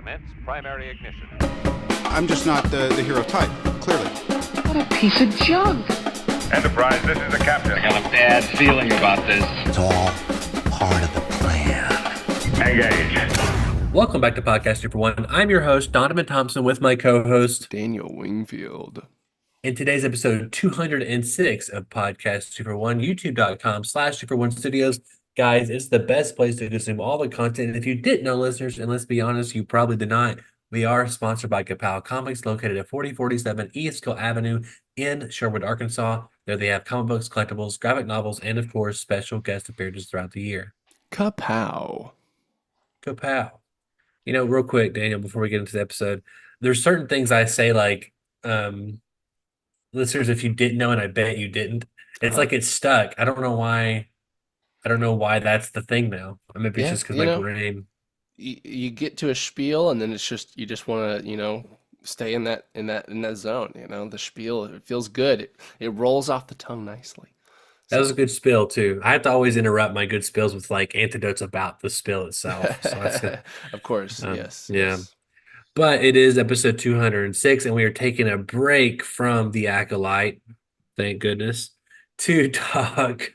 Commence primary ignition. I'm just not the hero type, clearly. What a piece of junk. Enterprise, this is the captain. I have a bad feeling about this. It's all part of the plan. Engage. Welcome back to Podcast 2 for 1. I'm your host, Donovan Thompson, with my co-host, Daniel Wingfield. In today's episode 206 of Podcast 2 for 1, youtube.com/2 for 1 studios. Guys, it's the best place to consume all the content. And if you didn't know, listeners, and let's be honest, you probably did not, we are sponsored by Kapow Comics, located at 4047 East Gill Avenue in Sherwood, Arkansas. There they have comic books, collectibles, graphic novels, and of course, special guest appearances throughout the year. Kapow. Kapow. You know, real quick, Daniel, before we get into the episode, there's certain things I say like, listeners, if you didn't know, and I bet you didn't, it's like it's stuck. I don't know why. I don't know why that's the thing now. I mean, it's just because my brain. You get to a spiel, and then it's just you just want to stay in that zone. The spiel, it feels good. It rolls off the tongue nicely. That was a good spill too. I have to always interrupt my good spills with like anecdotes about the spill itself. So that's good. Of course, yes. Yeah. Yes. But it is episode 206, and we are taking a break from The Acolyte, thank goodness, to talk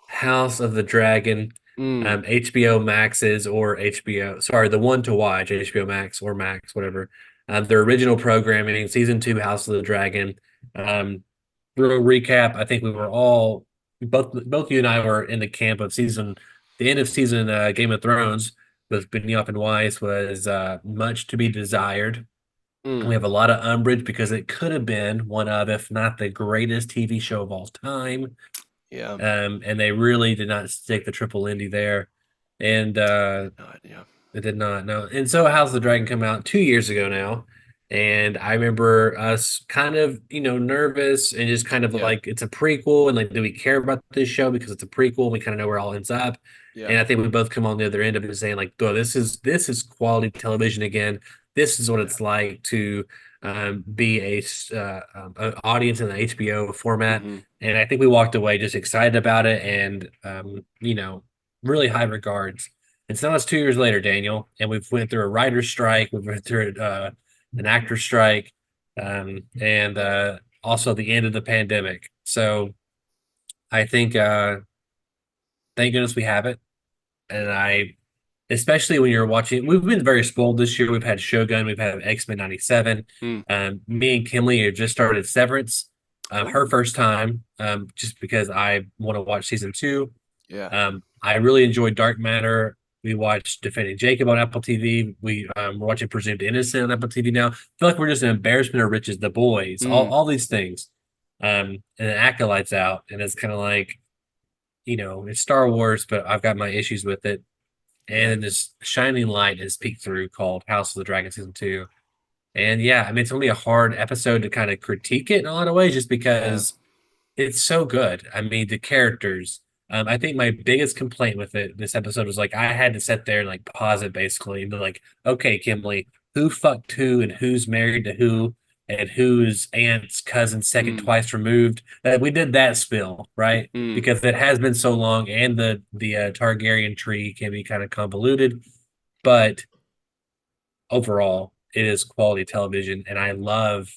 House of the Dragon, HBO Max's or the one to watch, HBO Max or Max, whatever. Their original programming, season 2, House of the Dragon. Real recap, I think we were all, both you and I were in the camp of the end of season Game of Thrones with Benioff and Weiss was much to be desired. We have a lot of umbrage because it could have been one of, if not the greatest TV show of all time. Yeah. And they really did not stick the triple Indy there. And it did not, no. And so House of the Dragon came out 2 years ago now. And I remember us kind of, nervous and just kind of like, it's a prequel. And like, do we care about this show because it's a prequel? We kind of know where it all ends up. Yeah. And I think we both come on the other end of it saying like, this is quality television again. This is what it's like to be an audience in the HBO format. And I think we walked away just excited about it and, really high regards. And so now it's 2 years later, Daniel, and we've went through a writer's strike. We've went through an actor's strike and also the end of the pandemic. So I think, thank goodness we have it. And especially when you're watching, we've been very spoiled this year. We've had Shogun, we've had X-Men 97. Me and Kimley have just started Severance, her first time, just because I want to watch season 2. Yeah. I really enjoyed Dark Matter. We watched Defending Jacob on Apple TV. We're watching Presumed Innocent on Apple TV now. I feel like we're just an embarrassment of riches. The Boys, all these things. And then Acolyte's out, and it's kind of like, it's Star Wars, but I've got my issues with it. And this shining light has peeked through called House of the Dragon Season 2. And it's only a hard episode to kind of critique it in a lot of ways just because it's so good. I mean, the characters. I think my biggest complaint with this episode was like I had to sit there and like pause it basically and be like, okay, Kimley, who fucked who and who's married to who and whose aunt's cousin second twice removed. We did that spill, right? Because it has been so long and the Targaryen tree can be kind of convoluted. But overall, it is quality television. And I love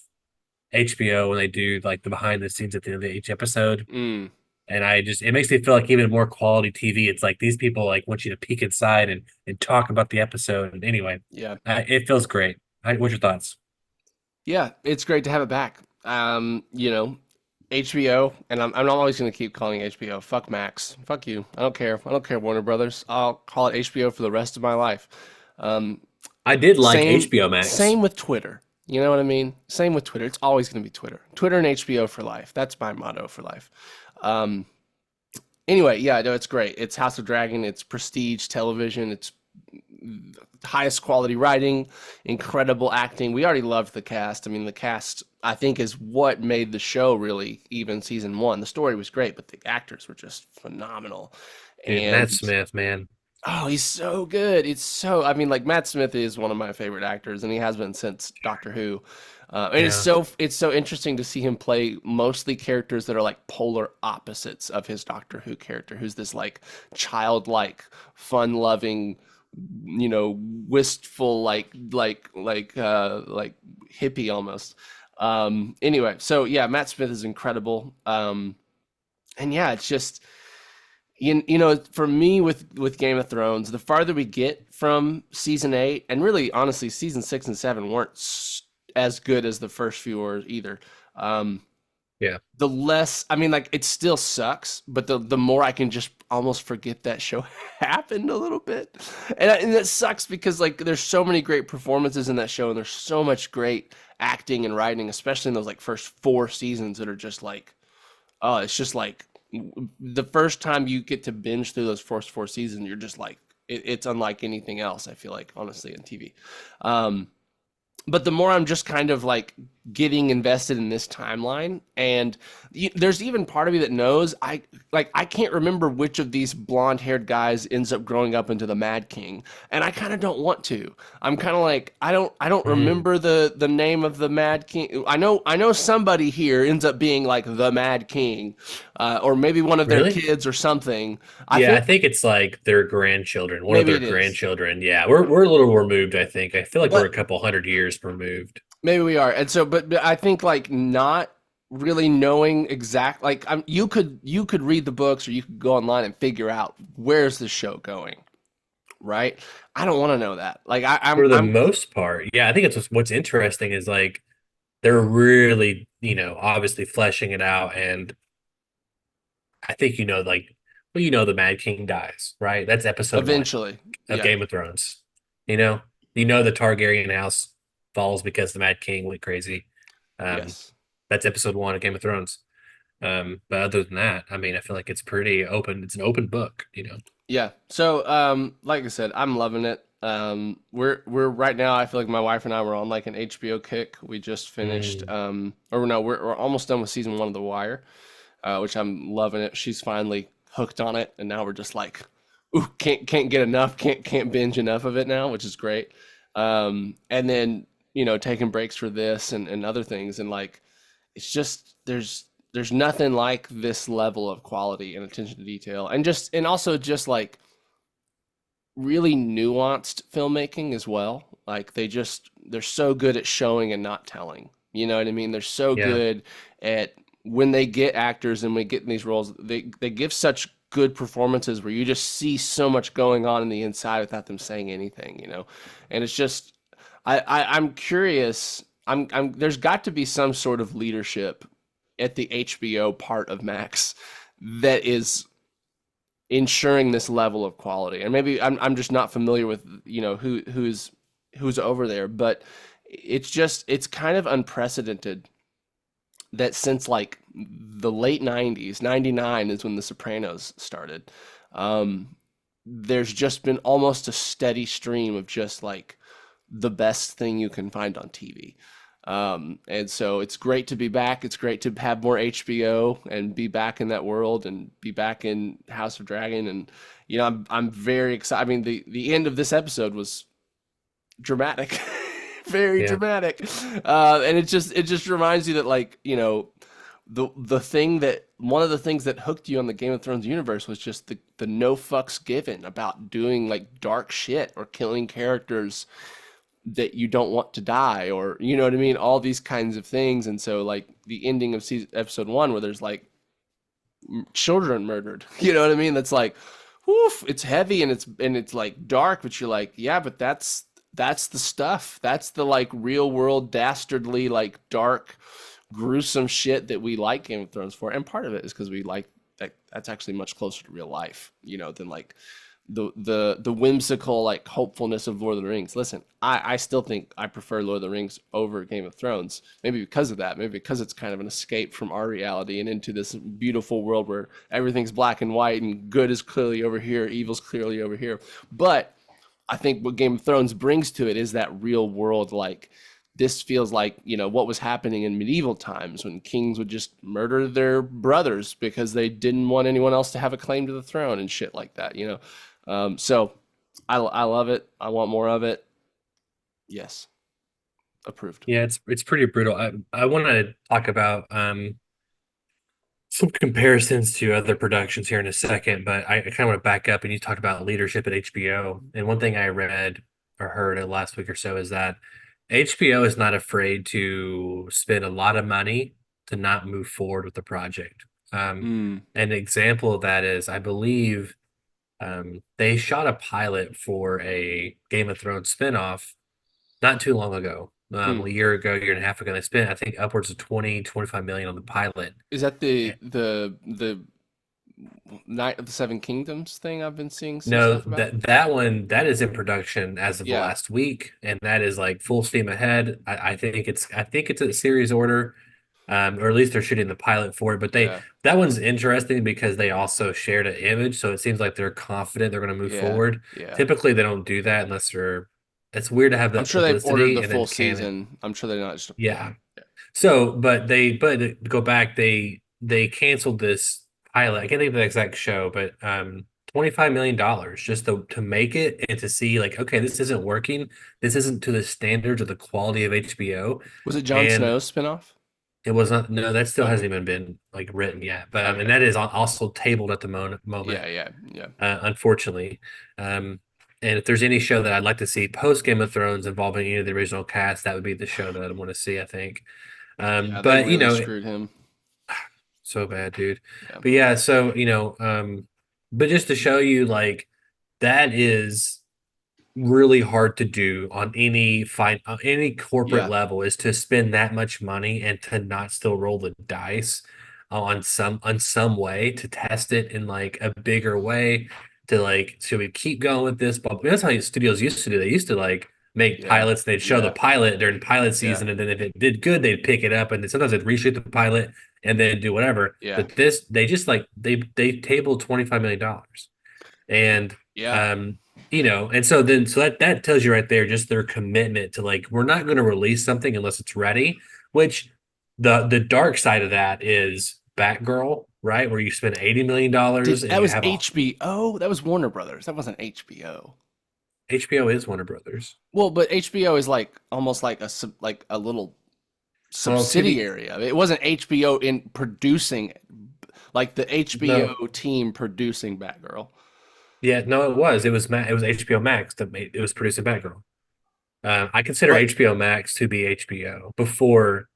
HBO when they do like the behind the scenes at the end of each episode. And it makes me feel like even more quality TV. It's like these people like want you to peek inside and talk about the episode. And anyway, it feels great. What's your thoughts? Yeah, it's great to have it back. HBO, and I'm not always going to keep calling it HBO. Fuck Max. Fuck you. I don't care. I don't care, Warner Brothers. I'll call it HBO for the rest of my life. I did like HBO Max. Same with Twitter. You know what I mean? Same with Twitter. It's always going to be Twitter. Twitter and HBO for life. That's my motto for life. Anyway, it's great. It's House of Dragon. It's prestige television. It's highest quality writing, incredible acting. We already loved the cast. I mean, the cast, I think, is what made the show really even season 1. The story was great, but the actors were just phenomenal. And Matt Smith, man. Oh, he's so good. Matt Smith is one of my favorite actors, and he has been since Doctor Who. It's so interesting to see him play mostly characters that are like polar opposites of his Doctor Who character, who's this like childlike, fun-loving, wistful, like hippie almost. Anyway, so yeah, Matt Smith is incredible. And yeah, it's just, for me with Game of Thrones, the farther we get from season 8, and really honestly season 6 and 7 weren't as good as the first few were either. Yeah. The less, I mean, like, it still sucks, but the more I can just almost forget that show happened a little bit. And that sucks because, like, there's so many great performances in that show, and there's so much great acting and writing, especially in those, like, first 4 seasons that are just like, oh, it's just like the first time you get to binge through those first 4 seasons, you're just like, it's unlike anything else, I feel like, honestly, in TV. But the more I'm just kind of like getting invested in this timeline, and there's even part of me that knows I can't remember which of these blonde-haired guys ends up growing up into the Mad King, and I kind of don't want to. I'm kind of like, I don't remember the name of the Mad King. I know somebody here ends up being like the Mad King, or maybe one of their Really? kids or something. I think it's like their grandchildren, one of Maybe their it is. grandchildren. Yeah, we're a little removed, I think. I feel like we're a But couple hundred years removed. maybe we are. And so, but I think like not really knowing exact, like you could read the books or you could go online and figure out where's the show going, right? I don't want to know that. Like For the I'm most part, yeah, I think it's what's interesting is like they're really, obviously fleshing it out, and I think the Mad King dies, right? That's episode 1 eventually, of yeah, Game of Thrones. The Targaryen house falls because the Mad King went crazy. yes. That's episode 1 of Game of Thrones. But other than that, I mean, I feel like it's pretty open. It's an open book. Yeah. So, like I said, I'm loving it. We're right now, I feel like my wife and I were on like an HBO kick. We just finished, or no, we're almost done with season 1 of The Wire, which I'm loving it. She's finally hooked on it, and now we're just like, ooh, can't get enough, can't binge enough of it now, which is great. And then, taking breaks for this and other things, and like, it's just there's nothing like this level of quality and attention to detail, and also just like really nuanced filmmaking as well. Like they're so good at showing and not telling. You know what I mean? They're so Yeah. good at when they get actors and we get in these roles, they give such good performances where you just see so much going on in the inside without them saying anything. And it's just I'm curious. I'm there's got to be some sort of leadership at the HBO part of Max that is ensuring this level of quality. And maybe I'm just not familiar with who's over there, but it's kind of unprecedented that since like the late 90s, 99 is when The Sopranos started. There's just been almost a steady stream of just like the best thing you can find on TV. And so it's great to be back. It's great to have more HBO and be back in that world and be back in House of Dragon. And, I'm very excited. I mean, the end of this episode was dramatic, very Yeah. dramatic. And it just reminds you that like, the thing that one of the things that hooked you on the Game of Thrones universe was just the no fucks given about doing like dark shit or killing characters that you don't want to die, or you know what I mean, all these kinds of things. And so like the ending of episode 1 where there's like children murdered, you know what I mean, that's like, woof, it's heavy and it's like dark, but you're like, yeah, but that's the stuff, that's the like real world dastardly like dark gruesome shit that we like Game of Thrones for. And part of it is because we like that's actually much closer to real life, than like the whimsical like hopefulness of Lord of the Rings. Listen, I still think I prefer Lord of the Rings over Game of Thrones. Maybe because of that. Maybe because it's kind of an escape from our reality and into this beautiful world where everything's black and white and good is clearly over here, evil's clearly over here. But I think what Game of Thrones brings to it is that real world, like this feels like, what was happening in medieval times when kings would just murder their brothers because they didn't want anyone else to have a claim to the throne and shit like that, So I love it. I want more of it. Yes. Approved. Yeah, it's pretty brutal. I want to talk about some comparisons to other productions here in a second, but I kind of want to back up and you talked about leadership at HBO. And one thing I read or heard last week or so is that HBO is not afraid to spend a lot of money to not move forward with the project. An example of that is, I believe, they shot a pilot for a Game of Thrones spinoff not too long ago. A year ago, year and a half ago, they spent, I think, upwards of 25 million on the pilot. Is that the Night of the Seven Kingdoms thing I've been seeing some No, stuff about? that one that is in production as of Yeah. last week, and that is like full steam ahead. I think it's a series order, or at least they're shooting the pilot for it. But Yeah. that one's interesting because they also shared an image, so it seems like they're confident they're going to move Yeah. forward. Yeah. Typically, they don't do that unless they're. It's weird to have that I'm sure they've publicity ordered the and then full can it. season. I'm sure they're not just. Yeah. So, but to go back, they canceled this pilot. I can't think of the exact show, but $25 million just to make it and to see like, okay, this isn't working. This isn't to the standards or the quality of HBO. Was it Jon And Snow's spinoff? It was not. No, that still hasn't even been like written yet. But and that is also tabled at the moment. Yeah. Unfortunately. And if there's any show that I'd like to see post Game of Thrones involving any of the original cast, that would be the show that I'd want to see, I think. Yeah, they But really screwed him. so bad, dude. Yeah. But yeah, so but just to show you, like, that is really hard to do on any corporate Yeah. level, is to spend that much money and to not still roll the dice on some way to test it in like a bigger way, to like, should we keep going with this? But that's how studios used to do. They used to like make Yeah. pilots. They'd show the Yeah. pilot during pilot season, and then if it did good, they'd pick it up, and then sometimes they'd reshoot the pilot and then do whatever. Yeah. But this, they just like they tabled $25 million, and Yeah. and so that tells you right there just their commitment to like, we're not going to release something unless it's ready. Which the dark side of that is Batgirl, right? Where you spend $80 million. That was HBO. That was Warner Brothers. That wasn't HBO. HBO is Warner Brothers. Well, but HBO is like almost like a little subsidiary of it. It wasn't HBO in producing it, like the HBO team producing Batgirl. Yeah, no, it was. It was HBO Max that it was producing Batgirl. I consider What? HBO Max to be HBO before.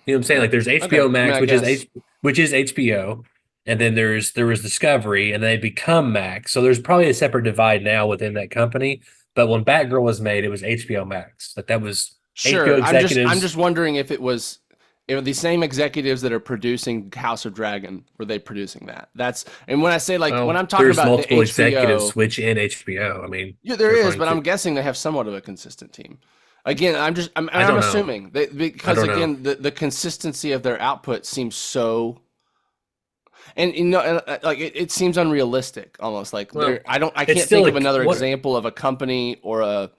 You know what I'm saying? Like, there's HBO Okay, Max, I which is HBO, and then there was Discovery, and they become Max. So there's probably a separate divide now within that company. But when Batgirl was made, it was HBO Max. Like, that was Sure. HBO executives. I'm just wondering if the same executives that are producing House of Dragon, were they producing that? And when I say like, Well, when I'm talking there's about multiple the executives HBO, switch in HBO. I mean, yeah, there they're is, but fine I'm guessing they have somewhat of a consistent team. Again, I'm don't know. assuming because I don't again, the consistency of their output seems so, and like it seems unrealistic almost. Like Well, I it's can't still think of like, another what- example of a company or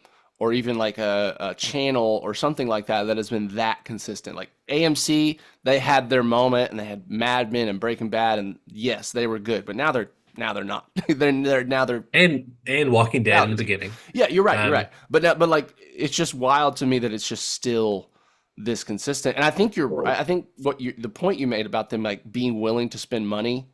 even like a channel or something like that has been that consistent. Like AMC, they had their moment and they had Mad Men and Breaking Bad, and yes, they were good, but now they're not. they're and Walking Dead in the Reality. beginning. yeah, you're right. Um, You're right. But like, it's just wild to me that it's just still this consistent. And I think you're right. I think the point you made about them like being willing to spend money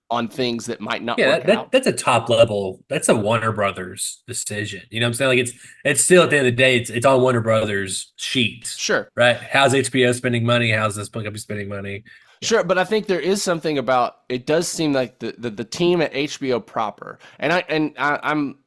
on things that might not Yeah, work out. that's a top level. That's a Warner Brothers decision. You know what I'm saying? Like, it's still, at the end of the day, it's on Warner Brothers sheets, Sure, right? How's HBO spending money? How's this company spending money? sure. But I think there is something about it. Does seem like the team at HBO proper, and I'm.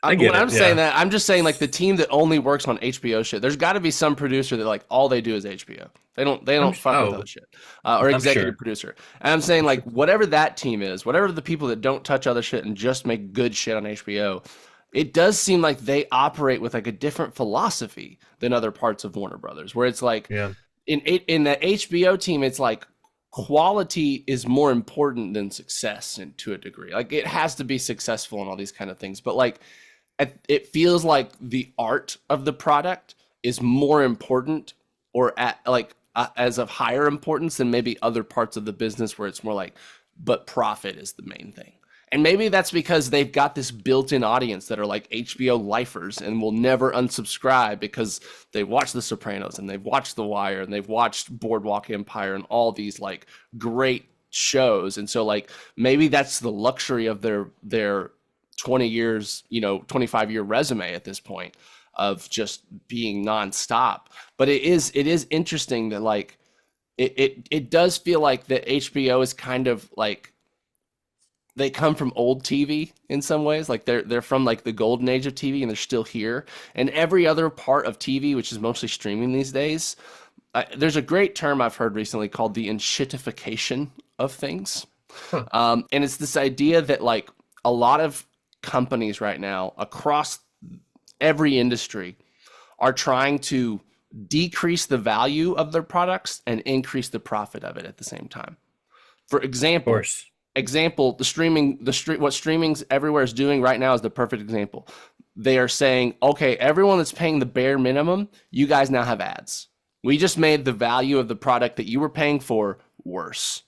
I get when it, I'm saying yeah. that, I'm just saying like the team that only works on HBO shit. There's got to be some producer that like all they do is HBO. They don't fuck with other shit, or I'm executive sure. producer. And I'm saying like whatever that team is, whatever the people that don't touch other shit and just make good shit on HBO, it does seem like they operate with like a different philosophy than other parts of Warner Brothers, where it's like Yeah. in the HBO team, it's like quality is more important than success, and to a degree, like it has to be successful and all these kind of things. But like, it feels like the art of the product is more important, or as of higher importance than maybe other parts of the business where it's more like, but profit is the main thing. And maybe that's because they've got this built-in audience that are like HBO lifers and will never unsubscribe because they've watched The Sopranos and they've watched The Wire and they've watched Boardwalk Empire and all these like great shows. And so like maybe that's the luxury of their 20 years, 25-year resume at this point of just being nonstop. But it is interesting that like it does feel like that HBO is kind of like they come from old TV in some ways. Like they're from like the golden age of TV and they're still here. And every other part of TV, which is mostly streaming these days, there's a great term I've heard recently called the enshittification of things. And it's this idea that like a lot of companies right now across every industry are trying to decrease the value of their products and increase the profit of it at the same time. For example, what streaming's everywhere is doing right now is the perfect example. They are saying, okay, everyone that's paying the bare minimum, you guys now have ads. We just made the value of the product that you were paying for worse.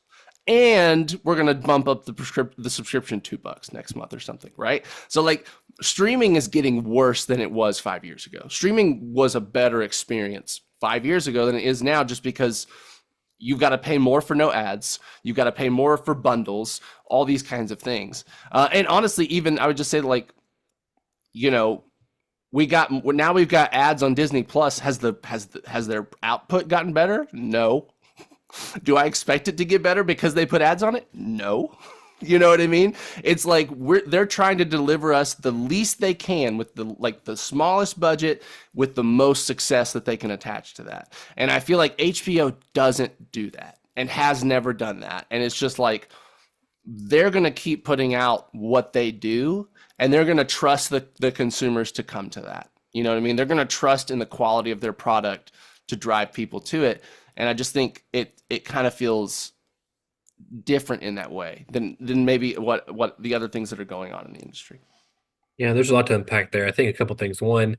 And we're going to bump up the subscription $2 next month or something, right? So like streaming is getting worse than it was 5 years ago. Streaming was a better experience 5 years ago than it is now, just because you've got to pay more for no ads. You've got to pay more for bundles, all these kinds of things. And honestly, even I would just say like, we've got ads on Disney Plus. Has their output gotten better? No. Do I expect it to get better because they put ads on it? No. You know what I mean? It's like they're trying to deliver us the least they can with the smallest budget with the most success that they can attach to that. And I feel like HBO doesn't do that and has never done that. And it's just like they're going to keep putting out what they do and they're going to trust the consumers to come to that. You know what I mean? They're going to trust in the quality of their product to drive people to it. And I just think it kind of feels different in that way than maybe what the other things that are going on in the industry. Yeah, there's a lot to unpack there. I think a couple things. One,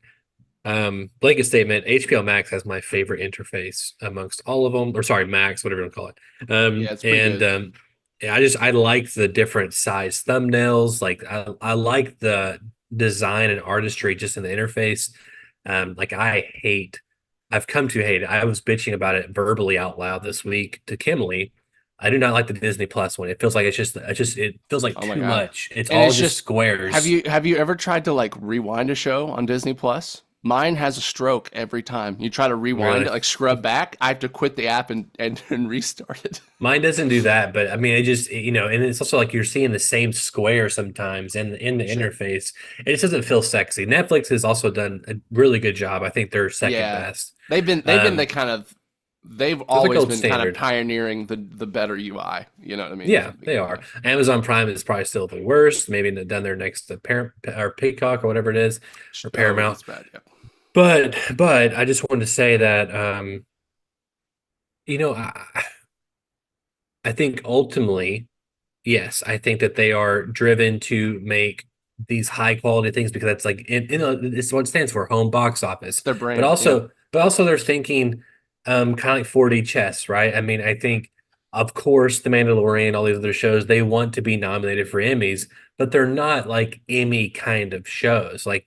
blanket statement, HBO Max has my favorite interface amongst all of them, or sorry, Max, whatever you want to call it. Yeah, it's pretty good. I like the different size thumbnails. Like I like the design and artistry just in the interface. I've come to hate it. I was bitching about it verbally out loud this week to Kimberly. I do not like the Disney Plus one. It feels like it feels like too much. It's all just squares. Have you ever tried to like rewind a show on Disney Plus? Mine has a stroke every time. You try to rewind it, like scrub back. I have to quit the app and restart it. Mine doesn't do that, but I mean, it just, and it's also like you're seeing the same square sometimes in the interface. It just doesn't feel sexy. Netflix has also done a really good job. I think they're second best. They've always been kind of pioneering the better UI. You know what I mean? Yeah, they are. Amazon Prime is probably still the worst. Maybe done their next Parent or Peacock or whatever it is, or Paramount. That's bad, yeah. But I just wanted to say that I think ultimately, yes, I think that they are driven to make these high quality things because that's like it's what it stands for, home box office. Their brand, but also they're thinking kind of like 4D chess, right? I mean, I think of course The Mandalorian, all these other shows, they want to be nominated for Emmys, but they're not like Emmy kind of shows. Like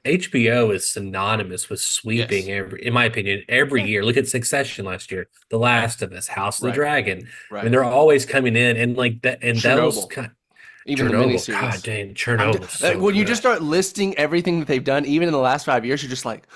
HBO is synonymous with sweeping in my opinion, every year. Look at Succession last year, The Last of Us, House of the Dragon. Right. I mean, they're always coming in and like that, and those kind. Even Chernobyl, the miniseries. God dang, Chernobyl. So when you just start listing everything that they've done, even in the last 5 years, you're just like,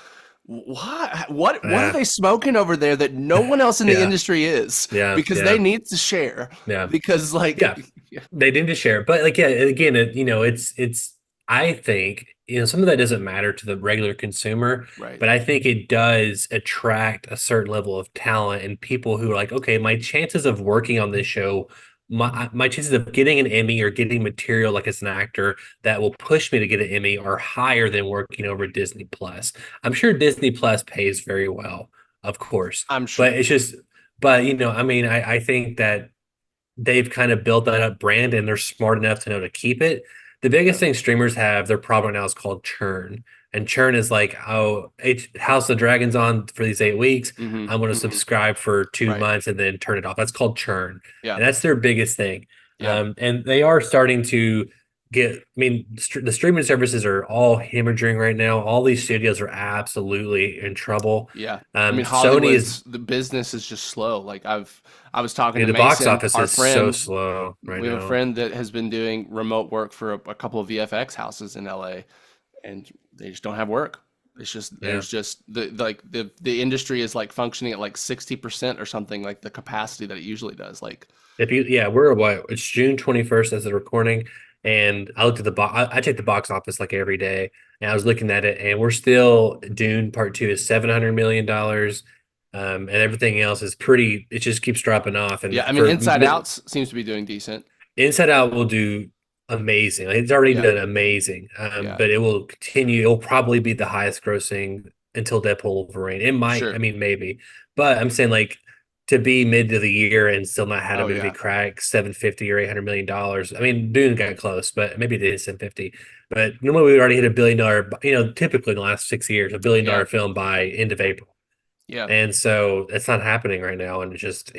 what are they smoking over there that no one else in the industry is? Yeah, because they need to share. Yeah, because they need to share. But like, again, it's. I think some of that doesn't matter to the regular consumer, right? But I think it does attract a certain level of talent and people who are like, okay, my chances of working on this show. My chances of getting an Emmy or getting material like as an actor that will push me to get an Emmy are higher than working over Disney Plus. I'm sure Disney Plus pays very well, of course. I'm sure. But it's just, I mean, I think that they've kind of built that up brand and they're smart enough to know to keep it. The biggest thing streamers have, their problem now is called churn. And churn is like, House of the Dragon's on for these 8 weeks. I'm going to subscribe for 2 months and then turn it off. That's called churn. Yeah. And that's their biggest thing. Yeah. And they are starting to get. I mean, the streaming services are all hemorrhaging right now. All these studios are absolutely in trouble. Yeah. I mean, Sony is Hollywood's the business is just slow. Like I was talking to the box Mason, office our is so friend. slow right We have a now. friend that has been doing remote work for a couple of VFX houses in LA, and they just don't have work. It's just there's just the industry is like functioning at like 60% or something, like the capacity that it usually does. Like We're what, it's June 21st as the recording, and I looked at the box. I check the box office like every day, and I was looking at it, and we're still Dune Part 2 is $700 million. And everything else is pretty. It just keeps dropping off. And yeah, I mean, Inside Out seems to be doing decent. Inside Out will do amazing. Like, it's already done amazing. But it will continue. It will probably be the highest grossing until Deadpool Wolverine. It might. Sure. I mean, maybe. But I'm saying, like, to be mid of the year and still not have a movie crack 750 or $800 million. I mean, Dune got close, but maybe it is 750. But normally we already hit $1 billion. Typically in the last 6 years, $1 billion film by end of April. Yeah. And so it's not happening right now. And it's just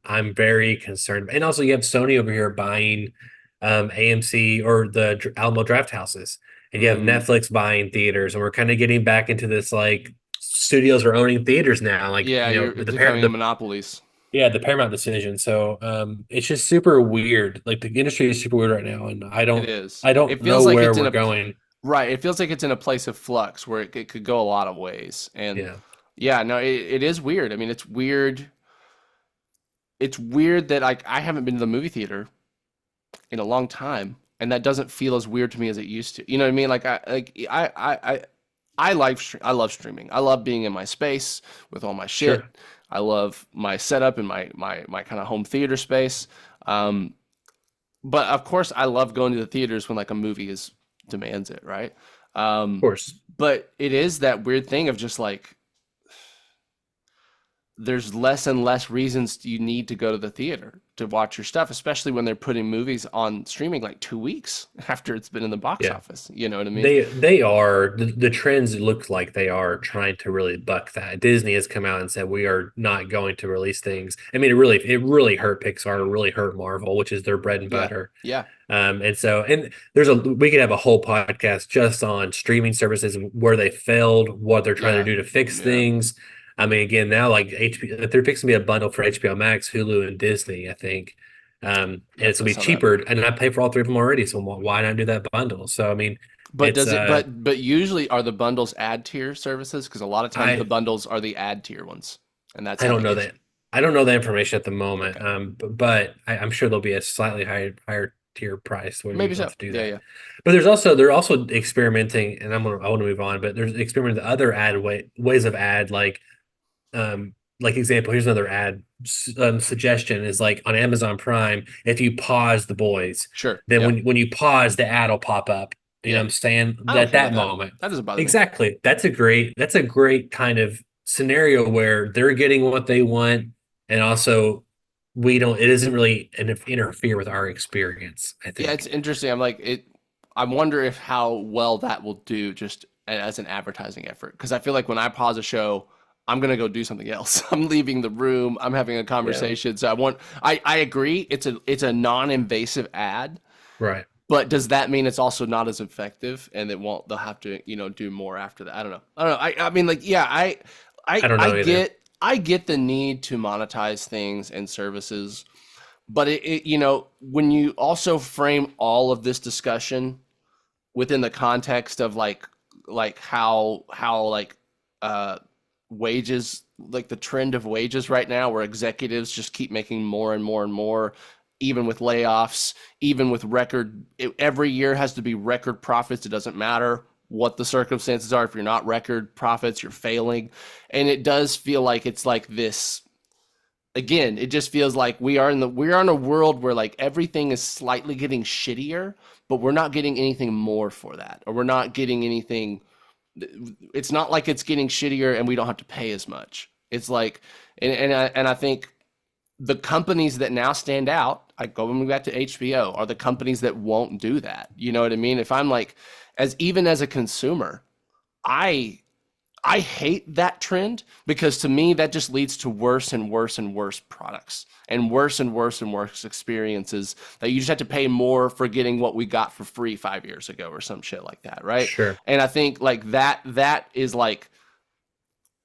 I'm very concerned. And also you have Sony over here buying AMC or the Alamo Draft Houses. And you have Netflix buying theaters. And we're kind of getting back into this, like, studios are owning theaters now. Like, you're becoming monopolies. Yeah, the Paramount decision. So it's just super weird. Like, the industry is super weird right now. And I don't know like where we're going. Right. It feels like it's in a place of flux where it could go a lot of ways. And yeah, no, it is weird. I mean, it's weird. It's weird that I haven't been to the movie theater in a long time, and that doesn't feel as weird to me as it used to. You know what I mean? Like I love streaming. I love being in my space with all my shit. Sure. I love my setup and my kind of home theater space. But of course, I love going to the theaters when like a movie demands it, right? Of course. But it is that weird thing of just like, there's less and less reasons you need to go to the theater to watch your stuff, especially when they're putting movies on streaming like 2 weeks after it's been in the box office. You know what I mean? They are the trends look like they are trying to really buck that. Disney has come out and said we are not going to release things. I mean, it really hurt Pixar, it really hurt Marvel, which is their bread and butter. Yeah. And we could have a whole podcast just on streaming services, where they failed, what they're trying to do to fix things. I mean, again, now like HBO, they're fixing me a bundle for HBO Max, Hulu, and Disney, I think. And it's gonna be cheaper, and I pay for all three of them already. So why not do that bundle? So I mean, but but usually are the bundles ad tier services? Because a lot of times the bundles are the ad tier ones, and that's I don't know that. I don't know the information at the moment. Okay. But I'm sure there'll be a slightly higher tier price when maybe you have to do that. Yeah. But they're also experimenting, and I want to move on. But there's experimenting with other ways of ad, like example, here's another ad suggestion is like on Amazon Prime, if you pause The Boys, then when you pause, the ad will pop up. You know what I'm saying? At that moment. That doesn't bother me. Exactly. That's a great kind of scenario where they're getting what they want, and also it doesn't really interfere with our experience, I think. Yeah, it's interesting. I wonder if how well that will do just as an advertising effort. Because I feel like when I pause a show, I'm going to go do something else. I'm leaving the room. I'm having a conversation. Yeah. So I agree. It's a non-invasive ad. Right. But does that mean it's also not as effective and they'll have to, do more after that? I don't know. I mean, like, yeah, I don't know I get the need to monetize things and services, but when you also frame all of this discussion within the context of like how wages, like the trend of wages right now, where executives just keep making more and more and more, even with layoffs, even with every year has to be record profits. It doesn't matter what the circumstances are. If you're not record profits, you're failing. And it does feel like it's like this, again, it just feels like we are in a world where like everything is slightly getting shittier, but we're not getting anything more for that, or we're not getting anything. It's not like it's getting shittier and we don't have to pay as much. It's like, and I think the companies that now stand out, going back to HBO, are the companies that won't do that. You know what I mean? If I'm like, even as a consumer, I I hate that trend because to me that just leads to worse and worse and worse products and worse and worse and worse experiences that you just have to pay more for getting what we got for free 5 years ago or some shit like that, right? Sure. And I think like that is like,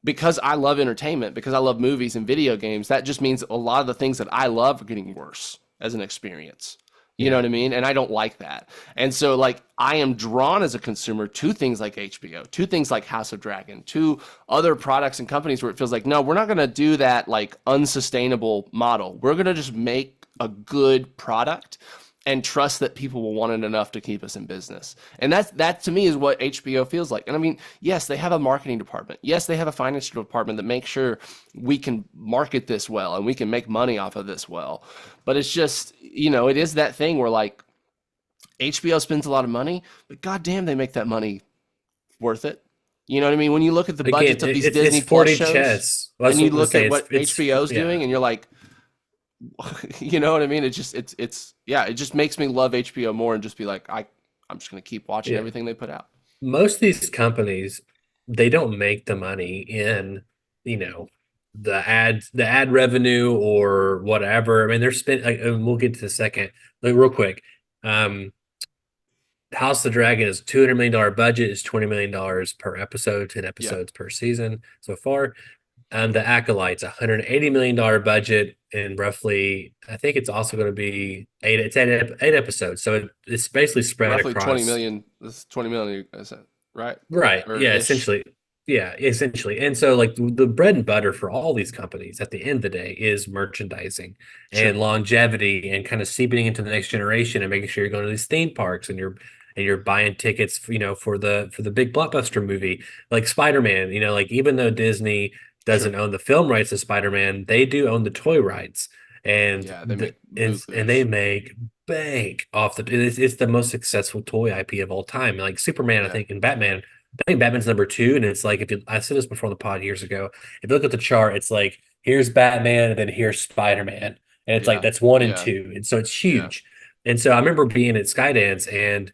because I love entertainment, because I love movies and video games, that just means a lot of the things that I love are getting worse as an experience. You know what I mean? And I don't like that. And so like I am drawn as a consumer to things like HBO, to things like House of Dragon, to other products and companies where it feels like, no, we're not going to do that like unsustainable model. We're going to just make a good product and trust that people will want it enough to keep us in business. And that to me is what HBO feels like. And I mean, yes, they have a marketing department. Yes, they have a financial department that makes sure we can market this well and we can make money off of this well. But it's just, you know, it is that thing where like HBO spends a lot of money, but goddamn, they make that money worth it. You know what I mean? When you look at the budgets of these Disney Plus shows, chess. and you look at what HBO's doing, and you're like, you know what I mean? It just makes me love HBO more and just be like, I'm just gonna keep watching everything they put out. Most of these companies, they don't make the money in, you know, the ad revenue or whatever. I mean, they're spending, like, and we'll get to the second, like real quick. House of the Dragon is $200 million budget, is $20 million per episode, 10 episodes per season so far. The Acolyte's $180 million budget, and roughly, I think it's also going to be eight episodes. So it's basically spread roughly across 20 million. That's 20 million, is that right? Right. Or Yeah, ish. essentially. Yeah, essentially. And so like the bread and butter for all these companies at the end of the day is merchandising and longevity and kind of seeping into the next generation and making sure you're going to these theme parks and you're buying tickets, you know, for the big blockbuster movie like Spider-Man, you know, like even though Disney doesn't own the film rights to Spider-Man, they do own the toy rights. And they make bank off it's the most successful toy IP of all time. Like Superman, I think, and Batman. I think Batman's number 2, and it's like I said this before on the pod years ago. If you look at the chart, it's like here's Batman, and then here's Spider-Man, and it's like that's 1 and 2, and so it's huge. And so I remember being at Skydance, and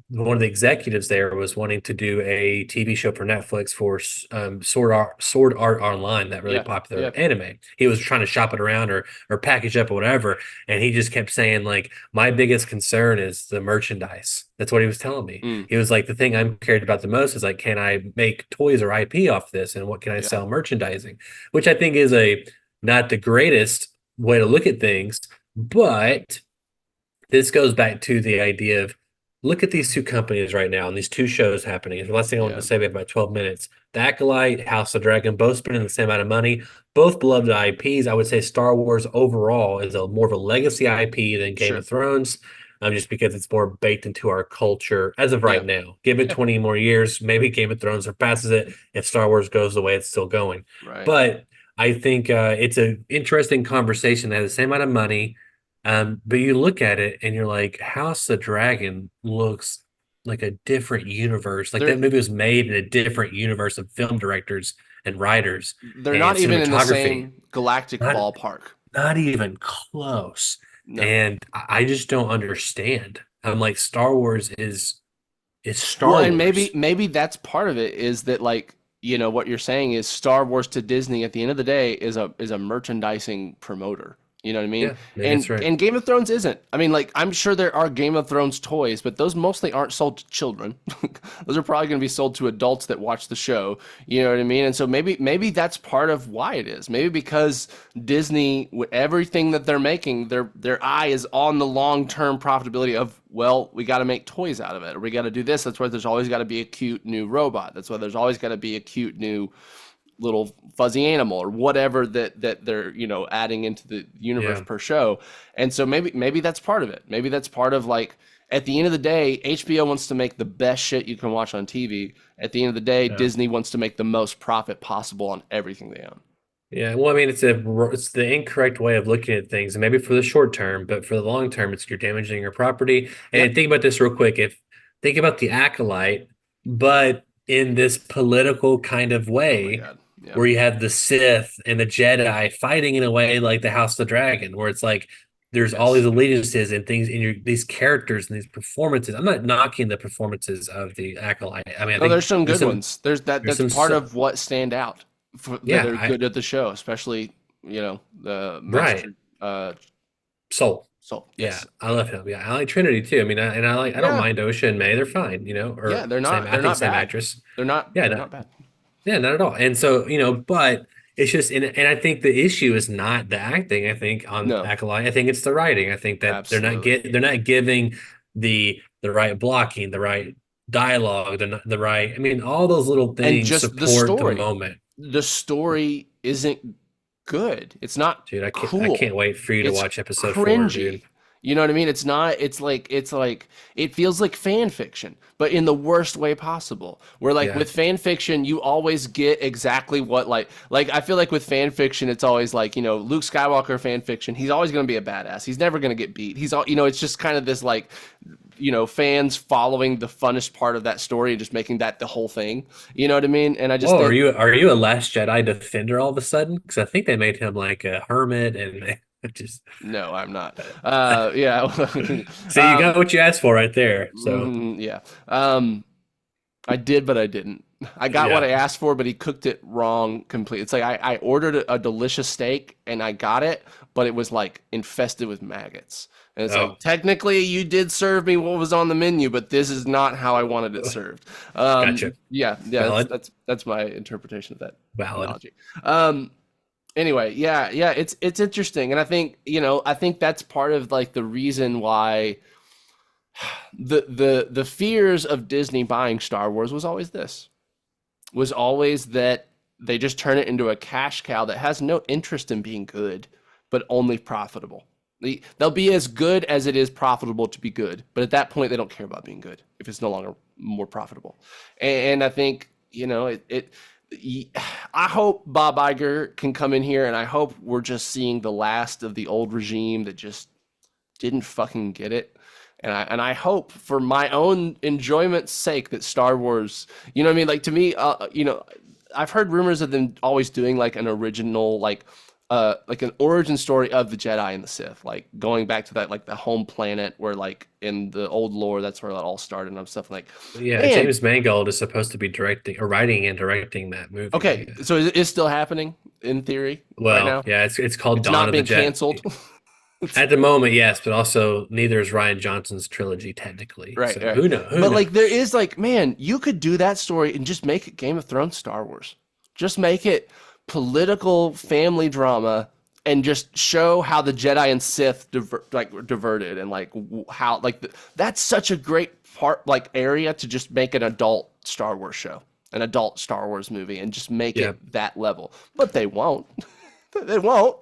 one of the executives there was wanting to do a TV show for Netflix for Sword Art Online, that really popular anime. He was trying to shop it around or package up or whatever, and he just kept saying like, my biggest concern is the merchandise. That's what he was telling me. He was like, the thing I'm cared about the most is like, can I make toys or IP off this, and what can I sell merchandising? Which I think is not the greatest way to look at things, but this goes back to the idea of, look at these two companies right now and these two shows happening. And the last thing I want to say, we have about 12 minutes. The Acolyte, House of Dragon, both spending the same amount of money, both beloved IPs. I would say Star Wars overall is more of a legacy IP than Game of Thrones, just because it's more baked into our culture as of right now. Give it 20 more years, maybe Game of Thrones surpasses it. If Star Wars goes the way it's still going. Right. But I think it's an interesting conversation. They have the same amount of money. But you look at it and you're like, House of Dragon looks like a different universe. Like that movie was made in a different universe of film directors and writers. They're not even in the same galactic ballpark. Not even close. No. And I just don't understand. I'm like, Star Wars is Star Wars. And maybe that's part of it, is that like, you know, what you're saying is Star Wars to Disney at the end of the day is a merchandising promoter. You know what I mean? Yeah, and Game of Thrones isn't. I mean, like, I'm sure there are Game of Thrones toys, but those mostly aren't sold to children. Those are probably going to be sold to adults that watch the show. You know what I mean? And so maybe that's part of why it is. Maybe because Disney, with everything that they're making, their eye is on the long-term profitability of, well, we got to make toys out of it, or we got to do this. That's why there's always got to be a cute new robot. That's why there's always got to be a cute new little fuzzy animal or whatever that they're, you know, adding into the universe per show. And so maybe that's part of it. Maybe that's part of, like, at the end of the day, HBO wants to make the best shit you can watch on TV. At the end of the day, Disney wants to make the most profit possible on everything they own. Yeah, well, I mean, it's the incorrect way of looking at things, and maybe for the short term, but for the long term, it's you're damaging your property. And think about this real quick. Think about the Acolyte, but in this political kind of way, where you have the Sith and the Jedi fighting in a way like the House of the Dragon, where it's like there's all these allegiances and things in these characters and these performances. I'm not knocking the performances of the Acolyte. I mean, I No, think there's some good ones. That's some part of what stand out that are I- good at the show, especially the Right. Master Soul. Soul. Yeah, Yes. I love him. Yeah, I like Trinity too. I mean, I don't Yeah. mind Osha and May. They're fine, or Yeah, they're not- Same, they're I think not same bad. actress. They're not. Yeah, they're no. not bad. Yeah, not at all. And so, but it's just, and I think the issue is not the acting. I think on No. Acolyte, I think it's the writing. I think that Absolutely. they're not giving the right blocking, the right dialogue, the right. I mean, all those little things just the support story. the moment. The story isn't good. It's not Dude, I cool. can't wait for you to It's watch episode 4, cringy. dude. You know what I mean? It's not. It's like it feels like fan fiction, but in the worst way possible. Where like Yeah. with fan fiction, you always get exactly what like I feel like with fan fiction, it's always like Luke Skywalker fan fiction. He's always going to be a badass. He's never going to get beat. He's all it's just kind of this like fans following the funnest part of that story and just making that the whole thing. You know what I mean? And I just Oh, think, are you a Last Jedi defender all of a sudden? Because I think they made him like a hermit, and just no, I'm not. Yeah. so you got what you asked for right there. So yeah. I did, but I didn't. I got what I asked for, but he cooked it wrong completely. It's like I ordered a delicious steak and I got it, but it was like infested with maggots. And it's like, technically you did serve me what was on the menu, but this is not how I wanted it served. Gotcha. Yeah, Valid. that's my interpretation of that Valid. analogy. Anyway, yeah, it's interesting, and I think that's part of like the reason why the fears of Disney buying Star Wars was always that they just turn it into a cash cow that has no interest in being good, but only profitable. They'll be as good as it is profitable to be good, but at that point they don't care about being good if it's no longer more profitable. And I think I hope Bob Iger can come in here, and I hope we're just seeing the last of the old regime that just didn't fucking get it. And I hope for my own enjoyment's sake that Star Wars, you know what I mean? Like to me, I've heard rumors of them always doing like an original, like an origin story of the Jedi and the Sith, like going back to that, like the home planet where like in the old lore, that's where that all started and stuff like. Yeah, Man. James Mangold is supposed to be writing and directing that movie. Okay, so it's still happening in theory Well, right now? yeah, it's called It's Dawn not of the being Jedi. canceled. At the moment, yes, but also neither is Ryan Johnson's trilogy technically. Right, So right. who knows? But like there is like, man, you could do that story and just make it Game of Thrones Star Wars. Just make it political family drama and just show how the Jedi and Sith diverted and like how like that's such a great part like area to just make an adult Star Wars show, an adult Star Wars movie, and just make it that level. But they won't. They won't.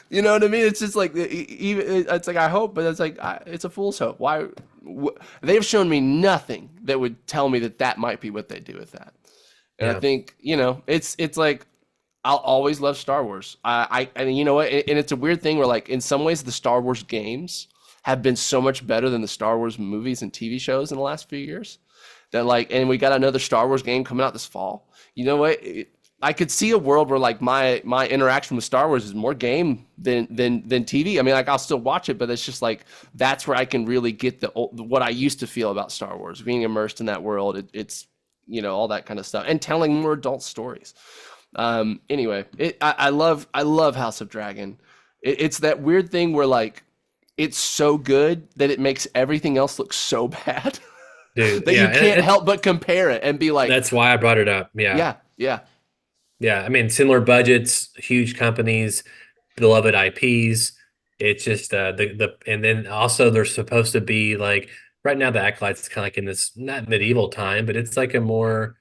You know what I mean? It's just like even it's like I hope, but it's like it's a fool's hope. Why? They've shown me nothing that would tell me that might be what they do with that. And I think it's like I'll always love Star Wars. And you know what? And it's a weird thing where like in some ways the Star Wars games have been so much better than the Star Wars movies and TV shows in the last few years. That like, and we got another Star Wars game coming out this fall. You know what? I could see a world where like my interaction with Star Wars is more game than TV. I mean, like I'll still watch it, but it's just like that's where I can really get what I used to feel about Star Wars, being immersed in that world. It's all that kind of stuff and telling more adult stories. Anyway, I love House of Dragon. It's that weird thing where like it's so good that it makes everything else look so bad. Dude, that you can't help but compare it and be like, that's why I brought it up. Yeah. I mean, similar budgets, huge companies, beloved IPs. It's just and then also they're supposed to be like right now the Acolyte's kind of like in this not medieval time, but it's like a more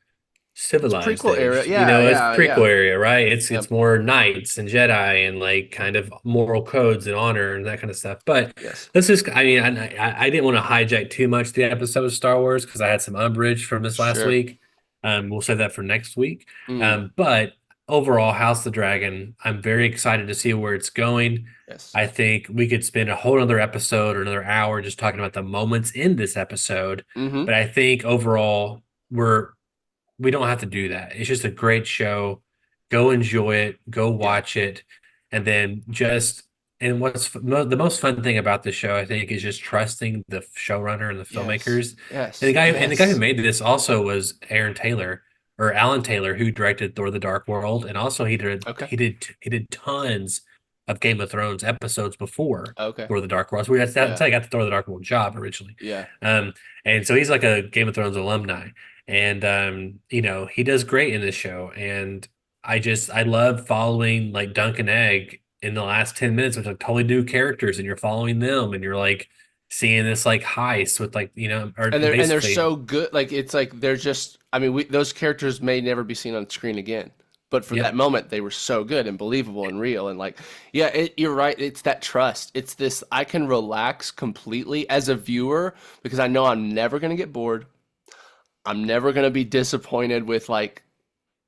civilized prequel age. era. It's prequel area, right? It's more knights and Jedi and like kind of moral codes and honor and that kind of stuff. But let's just, I mean, I didn't want to hijack too much the episode of Star Wars because I had some umbrage from this last week. We'll save that for next week. But overall, House of the Dragon, I'm very excited to see where it's going. Yes. I think we could spend a whole other episode or another hour just talking about the moments in this episode. But I think overall, we don't have to do that. It's just a great show. Go enjoy it. Go watch it. And then And the most fun thing about the show, I think, is just trusting the showrunner and the filmmakers. Yes. And the guy who Yes. made this also was Aaron Taylor or Alan Taylor, who directed Thor: The Dark World, and also Okay. he did tons of Game of Thrones episodes before Okay. Thor: The Dark World. So that's how I got the Thor: The Dark World job originally. Yeah. And so he's like a Game of Thrones alumni, and you know, he does great in this show. And I love following like Dunk and Egg in the last 10 minutes with like totally new characters, and you're following them, and you're like seeing this like heist with like, you know, or And they're basically- so good. Like it's like they're just. I mean, those characters may never be seen on screen again, but for Yeah. that moment, they were so good and believable and real. And like, yeah, you're right. It's that trust. It's this. I can relax completely as a viewer because I know I'm never gonna get bored. I'm never gonna be disappointed with like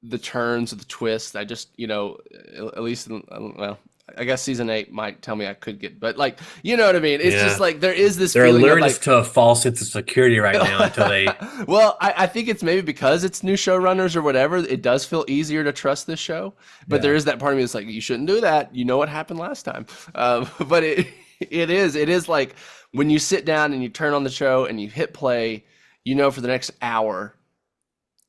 the turns or the twists. I just, you know, at least well. I guess season 8 might tell me I could get, but like, you know what I mean? It's Yeah. just like there is this they're feeling of luring like, us to a false sense of security right now until they well, I think it's maybe because it's new showrunners or whatever. It does feel easier to trust this show, but there is that part of me that's like, you shouldn't do that. You know what happened last time, but it is like when you sit down and you turn on the show and you hit play, you know, for the next hour,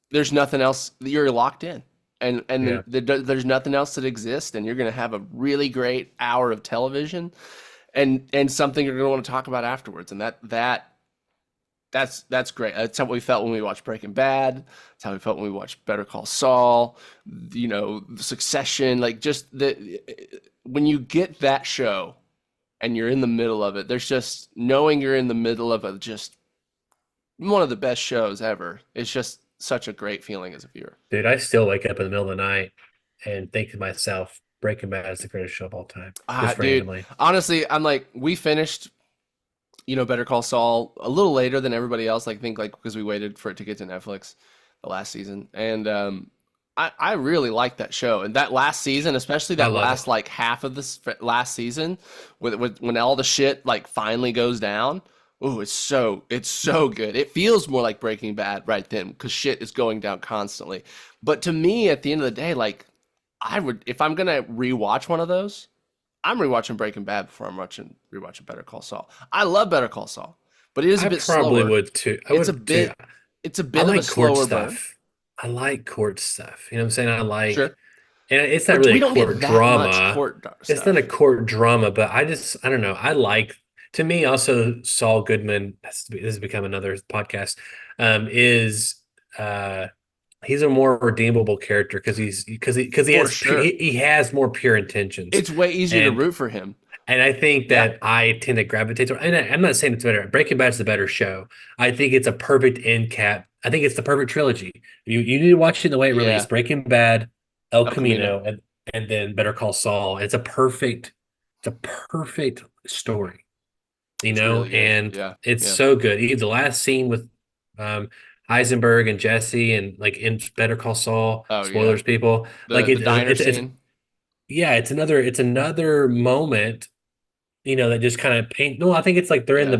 there's nothing else. You're locked in. And Yeah. there's nothing else that exists, and you're going to have a really great hour of television, and something you're going to want to talk about afterwards, and that's great. That's how we felt when we watched Breaking Bad. That's how we felt when we watched Better Call Saul. You know, Succession. Like just when you get that show, and you're in the middle of it, there's just knowing you're in the middle of just one of the best shows ever. It's just such a great feeling as a viewer. Dude, I still wake up in the middle of the night and think to myself, Breaking Bad is the greatest show of all time. Just Dude, randomly. honestly, I'm like, we finished, you know, Better Call Saul a little later than everybody else. Like, think like because we waited for it to get to Netflix the last season, and I really liked that show. And that last season, especially that love last it. like half of this last season, with when all the shit like finally goes down. Oh, it's so good. It feels more like Breaking Bad right then because shit is going down constantly. But to me, at the end of the day, like I would, if I'm gonna rewatch one of those, I'm rewatching Breaking Bad before I'm rewatching Better Call Saul. I love Better Call Saul, but it is a I bit probably slower. would too. It's a bit I of a like court slower burn. stuff. I like court stuff. You know what I'm saying? I like, Sure. and it's not But really we a don't court get that drama. much court It's stuff. not a court drama, but I don't know. I like, to me, also Saul Goodman, this has become another podcast, is he's a more redeemable character because he For has sure. he has more pure intentions. It's way easier And- to root for him. And I think Yeah. that I tend to gravitate toward, and I'm not saying it's better. Breaking Bad's the better show. I think it's a perfect end cap. I think it's the perfect trilogy. You need to watch it in the way it Yeah. released. Breaking Bad, El El Camino, and then Better Call Saul. It's a perfect story. You It's know, really good. and Yeah, it's yeah. so good. Even the last scene with Heisenberg and Jesse, and like in Better Call Saul. Oh, yeah. Spoilers, people. The diner scene. Yeah, it's another moment, you know, that just kind of paint. No, I think it's like they're in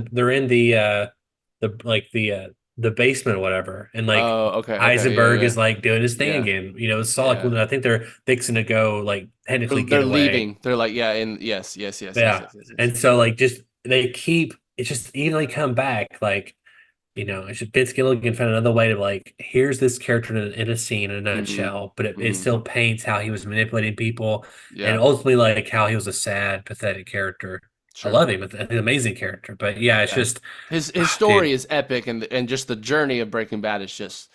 the basement or whatever, and like Oh, okay. Eisenberg yeah. is like doing his thing Yeah. again. You know, it's Saul. Like, Yeah. I think they're fixing to go like technically They're get away. leaving. They're like, yeah, and yes. Yeah, and so like just they keep it's just evenly come back like. You know, it's just Vince Gilligan found another way to like, here's this character in a scene in a nutshell, but it still paints how he was manipulating people, Yeah. and ultimately like how he was a sad, pathetic character. Sure. I love him; it's an amazing character. But yeah, it's just His story dude. is epic, and just the journey of Breaking Bad is just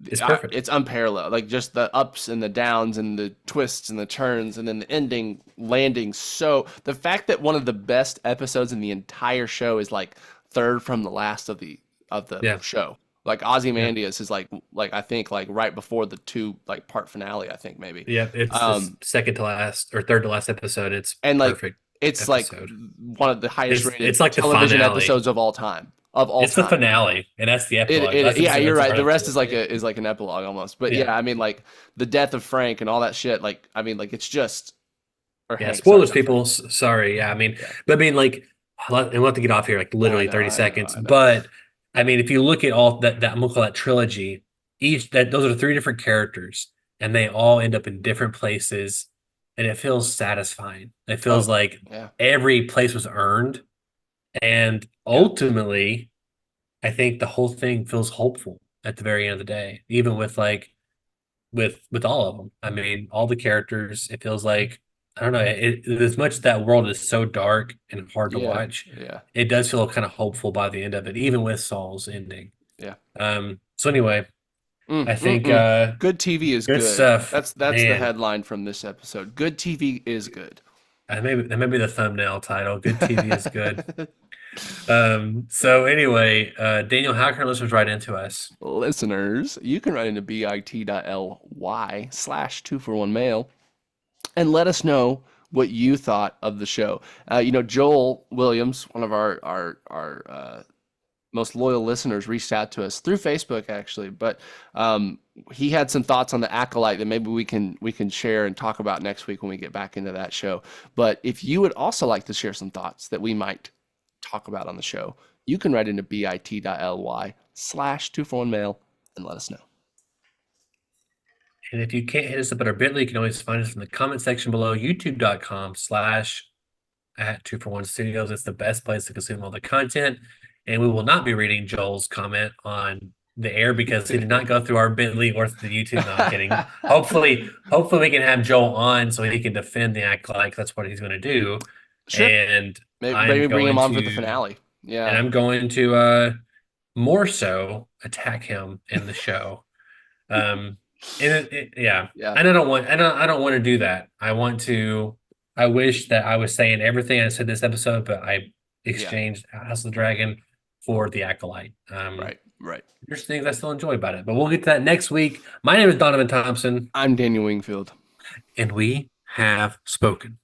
It's perfect. It's unparalleled. Like just the ups and the downs and the twists and the turns, and then the ending landing. So the fact that one of the best episodes in the entire show is like third from the last of the Yeah. show. Like Ozymandias is like I think like right before the part finale. I think maybe. yeah, it's the second to last or third to last episode. It's And like perfect. it's episode. like one of the highest It's- rated it's like the television finale. episodes of all time. It's the finale, and that's the epilogue. That's Yeah, you're right. that's The rest part is of like an epilogue almost. But Yeah. yeah, I mean like the death of Frank and all that shit. Like I mean like it's just. Or Yeah, Hank, spoilers, sorry, not people. Sorry. Yeah, I mean, but I mean, like, and we'll have to get off here, like, literally I know, 30 I know, seconds. I know. But I mean, if you look at all that I'm gonna call that trilogy, those are three different characters, and they all end up in different places and it feels satisfying. It feels like yeah. every place was earned, and ultimately, I think the whole thing feels hopeful at the very end of the day, even with like with all of them. I mean, all the characters. It feels like I don't know. As much as that world is so dark and hard to watch, Yeah. it does feel kind of hopeful by the end of it, even with Saul's ending. Yeah. So anyway, I think good TV is good good. stuff. That's the Man. headline from this episode. Good TV is good. that may be the thumbnail title. Good TV is good. So anyway, Daniel, how can our listeners write into us? Listeners, you can write into bit.ly/241mail and let us know what you thought of the show. Joel Williams, one of our most loyal listeners, reached out to us through Facebook actually, but he had some thoughts on the Acolyte that maybe we can share and talk about next week when we get back into that show. But if you would also like to share some thoughts that we might talk about on the show, you can write into bit.ly/241mail and let us know. And if you can't hit us up at our Bitly, you can always find us in the comment section below, youtube.com/@2for1studios. It's the best place to consume all the content. And we will not be reading Joel's comment on the air because he did not go through our Bitly or the YouTube. No, I'm kidding. Hopefully we can have Joel on so he can defend the Acolyte. That's what he's going to do. Sure. And Maybe bring him on for the finale. Yeah. And I'm going to more so attack him in the show. And yeah. And I don't want to do that. I wish that I was saying everything I said this episode, but I exchanged House of the Dragon for the Acolyte. Right. There's things I still enjoy about it, but we'll get to that next week. My name is Donovan Thompson. I'm Daniel Wingfield. And we have spoken.